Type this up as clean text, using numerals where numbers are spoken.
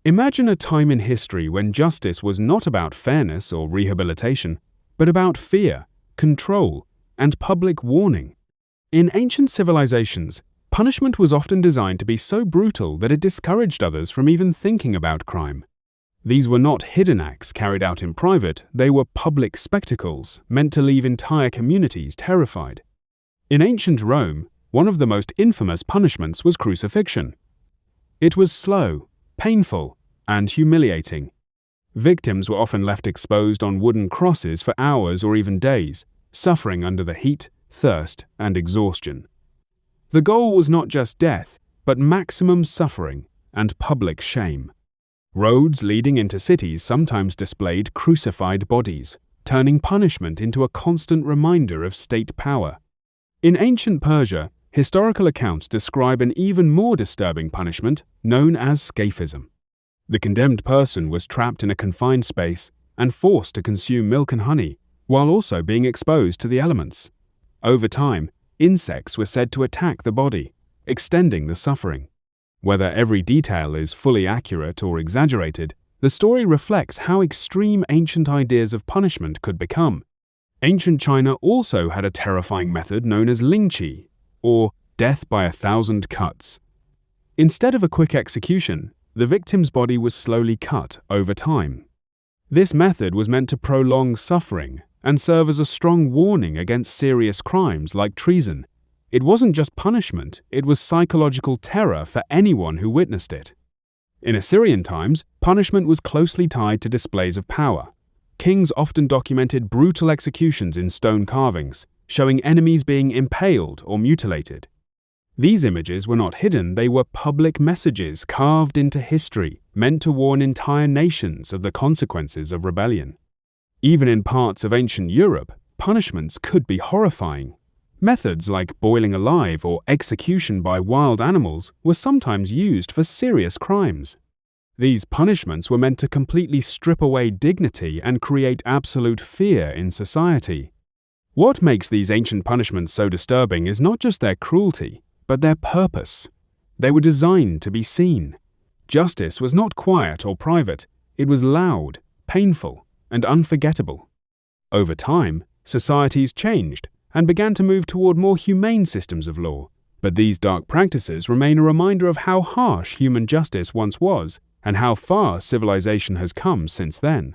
Imagine a time in history when justice was not about fairness or rehabilitation, but about fear, control, and public warning. In ancient civilizations, punishment was often designed to be so brutal that it discouraged others from even thinking about crime. These were not hidden acts carried out in private, they were public spectacles meant to leave entire communities terrified. In ancient Rome, one of the most infamous punishments was crucifixion. It was slow, painful, and humiliating. Victims were often left exposed on wooden crosses for hours or even days, suffering under the heat, thirst, and exhaustion. The goal was not just death, but maximum suffering and public shame. Roads leading into cities sometimes displayed crucified bodies, turning punishment into a constant reminder of state power. In ancient Persia, historical accounts describe an even more disturbing punishment known as scaphism. The condemned person was trapped in a confined space and forced to consume milk and honey, while also being exposed to the elements. Over time, insects were said to attack the body, extending the suffering. Whether every detail is fully accurate or exaggerated, the story reflects how extreme ancient ideas of punishment could become. Ancient China also had a terrifying method known as lingqi, or death by 1,000 cuts. Instead of a quick execution, the victim's body was slowly cut over time. This method was meant to prolong suffering and serve as a strong warning against serious crimes like treason. It wasn't just punishment, it was psychological terror for anyone who witnessed it. In Assyrian times, punishment was closely tied to displays of power. Kings often documented brutal executions in stone carvings, showing enemies being impaled or mutilated. These images were not hidden, they were public messages carved into history, meant to warn entire nations of the consequences of rebellion. Even in parts of ancient Europe, punishments could be horrifying. Methods like boiling alive or execution by wild animals were sometimes used for serious crimes. These punishments were meant to completely strip away dignity and create absolute fear in society. What makes these ancient punishments so disturbing is not just their cruelty, but their purpose. They were designed to be seen. Justice was not quiet or private, it was loud, painful, and unforgettable. Over time, societies changed and began to move toward more humane systems of law, but these dark practices remain a reminder of how harsh human justice once was and how far civilization has come since then.